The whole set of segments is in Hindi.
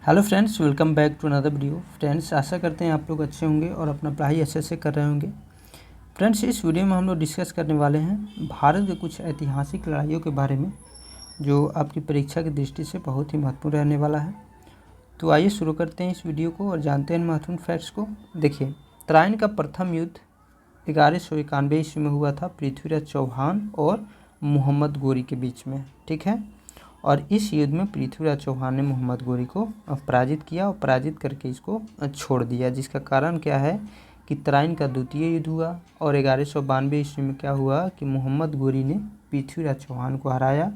Hello friends, welcome back to another video. Friends, आशा करते हैं आप लोग अच्छे होंगे और अपना पढ़ाई अच्छे से कर रहे होंगे। फ्रेंड्स, इस वीडियो में हम लोग डिस्कस करने वाले हैं भारत के कुछ ऐतिहासिक लड़ाइयों के बारे में, जो आपकी परीक्षा की दृष्टि से बहुत ही महत्वपूर्ण रहने वाला है। तो आइए शुरू करते हैं इस वीडियो को और जानते हैं महत्वपूर्ण फैक्ट्स को। देखिए, तराइन का प्रथम युद्ध 1191 ईस्वी में हुआ था, पृथ्वीराज चौहान और मोहम्मद गोरी के बीच में। ठीक है, और इस युद्ध में पृथ्वीराज चौहान ने मोहम्मद गोरी को पराजित किया और पराजित करके इसको छोड़ दिया, जिसका कारण क्या है कि तराइन का द्वितीय युद्ध हुआ। और 1192 ईस्वी में क्या हुआ कि मोहम्मद गोरी ने पृथ्वीराज चौहान को हराया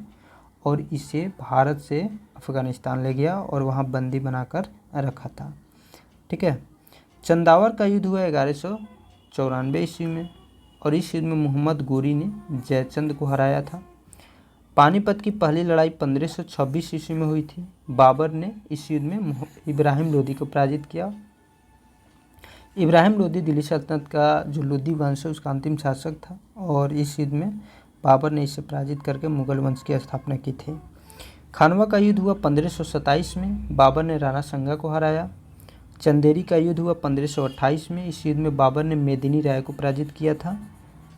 और इसे भारत से अफ़गानिस्तान ले गया और वहाँ बंदी बनाकर रखा था। ठीक है, चंदावर का युद्ध हुआ 1194 ईस्वी में, और इस युद्ध में मोहम्मद गोरी ने जयचंद को हराया था। पानीपत की पहली लड़ाई 1526 ईस्वी में हुई थी। बाबर ने इस युद्ध में इब्राहिम लोदी को पराजित किया। इब्राहिम लोदी दिल्ली सल्तनत का जो लोदी वंश है उसका अंतिम शासक था, और इस युद्ध में बाबर ने इसे पराजित करके मुगल वंश की स्थापना की थी। खानवा का युद्ध हुआ 1527 में, बाबर ने राणा संगा को हराया। चंदेरी का युद्ध हुआ 1528 में, इस युद्ध में बाबर ने मेदिनी राय को पराजित किया था।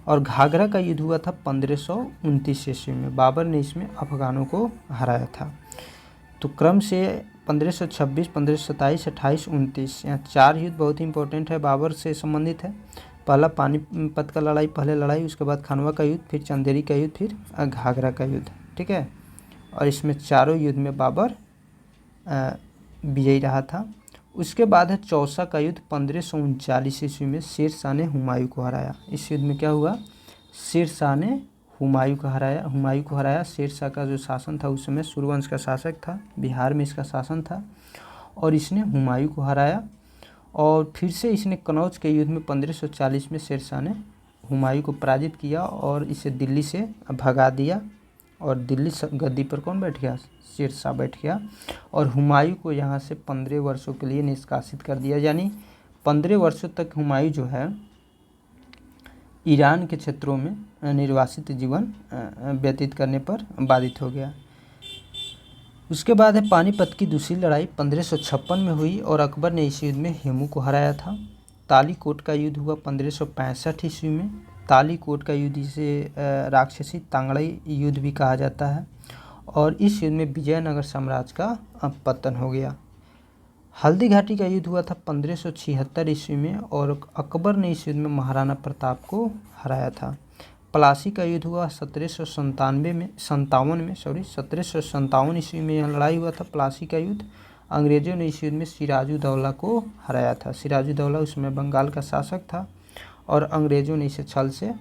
और घाघरा का युद्ध हुआ था 1529 ईस्वी में, बाबर ने इसमें अफगानों को हराया था। तो क्रम से 1526, 1527, 28, 29, यहाँ 4 युद्ध बहुत ही इंपॉर्टेंट है, बाबर से संबंधित है। पहला पानीपत का लड़ाई, पहले लड़ाई, उसके बाद खानवा का युद्ध, फिर चंदेरी का युद्ध, फिर घाघरा का युद्ध। ठीक है, और इसमें चारों युद्ध में बाबर विजयी रहा था। उसके बाद है चौसा का युद्ध 1539 ईस्वी में, शेर शाह ने हुमायूं को हराया। इस युद्ध में क्या हुआ, शेर शाह ने हुमायूं को हराया। शेर शाह का जो शासन था उस समय सूर्यवंश का शासक था, बिहार में इसका शासन था, और इसने हुमायूं को हराया। और फिर से इसने कनौज के युद्ध में 1540 में शेर शाह ने हुमायूं को पराजित किया और इसे दिल्ली से भगा दिया, और दिल्ली गद्दी पर कौन बैठ गया, शेर शाह बैठ गया। और हुमायूं को यहाँ से 15 वर्षों के लिए निष्कासित कर दिया, यानी 15 वर्षों तक हुमायूं जो है ईरान के क्षेत्रों में निर्वासित जीवन व्यतीत करने पर बाधित हो गया। उसके बाद है पानीपत की दूसरी लड़ाई 1556 में हुई, और अकबर ने इस युद्ध में हेमू को हराया था। तालीकोट का युद्ध हुआ 1565 ईस्वी में। तालीकोट का युद्ध इसे राक्षसी तांगड़ई युद्ध भी कहा जाता है, और इस युद्ध में विजयनगर साम्राज्य का पतन हो गया। हल्दी घाटी का युद्ध हुआ था 1576 ईस्वी में, और अकबर ने इस युद्ध में महाराणा प्रताप को हराया था। प्लासी का युद्ध हुआ 1757 ईस्वी में, यह लड़ाई हुआ था प्लासी का युद्ध। अंग्रेजों ने इस युद्ध में सिराजुद्दौला को हराया था। सिराजुद्दौला उसमें बंगाल का शासक था, और अंग्रेजों ने इसे छल से,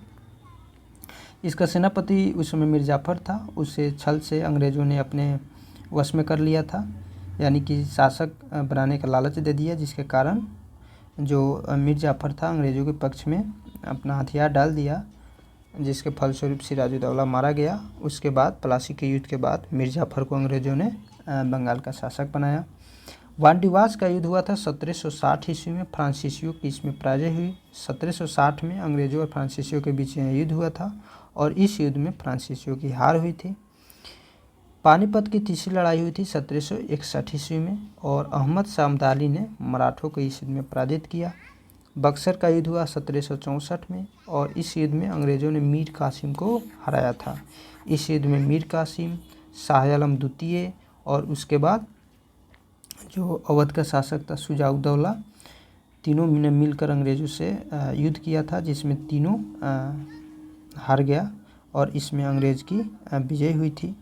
इसका सेनापति उस समय मीर जाफर था, उसे छल से अंग्रेजों ने अपने वश में कर लिया था, यानी कि शासक बनाने का लालच दे दिया, जिसके कारण जो मीर जाफर था अंग्रेज़ों के पक्ष में अपना हथियार डाल दिया, जिसके फलस्वरूप सिराजुद्दौला मारा गया। उसके बाद प्लासी के युद्ध के बाद मीर जाफर को अंग्रेज़ों ने बंगाल का शासक बनाया। वांडीवास का युद्ध हुआ था 1760 ईस्वी में, फ्रांसीसियों की इसमें पराजय हुई। 1760 में अंग्रेज़ों और फ्रांसीसियों के बीच यह युद्ध हुआ था, और इस युद्ध में फ्रांसीसियों की हार हुई थी। पानीपत की तीसरी लड़ाई हुई थी 1761 ईस्वी में, और अहमद शाह अब्दाली ने मराठों को इस युद्ध में पराजित किया। बक्सर का युद्ध हुआ 1764 में, और इस युद्ध में अंग्रेज़ों ने मीर कासिम को हराया था। इस युद्ध में मीर कासिम, शाह आलम द्वितीय, और उसके बाद जो अवध का शासक था शुजाउद्दौला, तीनों ने मिलकर अंग्रेज़ों से युद्ध किया था, जिसमें तीनों हार गया, और इसमें अंग्रेज़ की विजय हुई थी।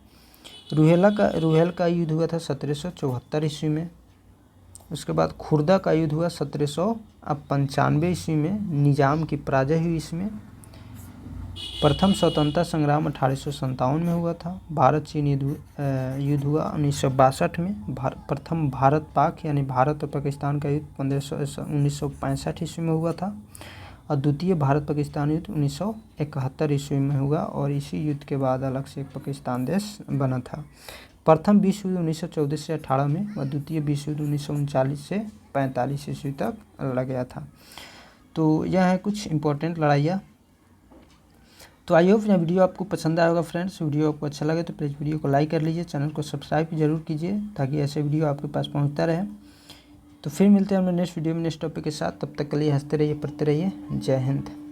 रुहेल का युद्ध हुआ था 1774 ईस्वी में। उसके बाद खुर्दा का युद्ध हुआ 1795 ईस्वी में, निजाम की पराजय हुई इसमें। प्रथम स्वतंत्रता संग्राम 1857 में हुआ था। भारत चीन युद्ध हुआ 1962 में। प्रथम भारत पाक यानी भारत और पाकिस्तान का युद्ध 1965 ईस्वी में हुआ था, और द्वितीय भारत पाकिस्तान युद्ध 1971 ईस्वी में हुआ, और इसी युद्ध के बाद अलग से एक पाकिस्तान देश बना था। प्रथम विश्व युद्ध 1914 से 18 में, और द्वितीय विश्व युद्ध 1939 से 45 ईस्वी तक लड़ा गया था। तो यह है कुछ इम्पोर्टेंट लड़ाइयाँ। तो आई होप यह वीडियो आपको पसंद आया होगा फ्रेंड्स। वीडियो आपको अच्छा लगे तो प्लीज़ वीडियो को लाइक कर लीजिए, चैनल को सब्सक्राइब जरूर कीजिए ताकि ऐसे वीडियो आपके पास पहुंचता रहे। तो फिर मिलते हैं हम नेक्स्ट वीडियो में नेक्स्ट टॉपिक के साथ। तब तक के लिए हंसते रहिए, पढ़ते रहिए। जय हिंद।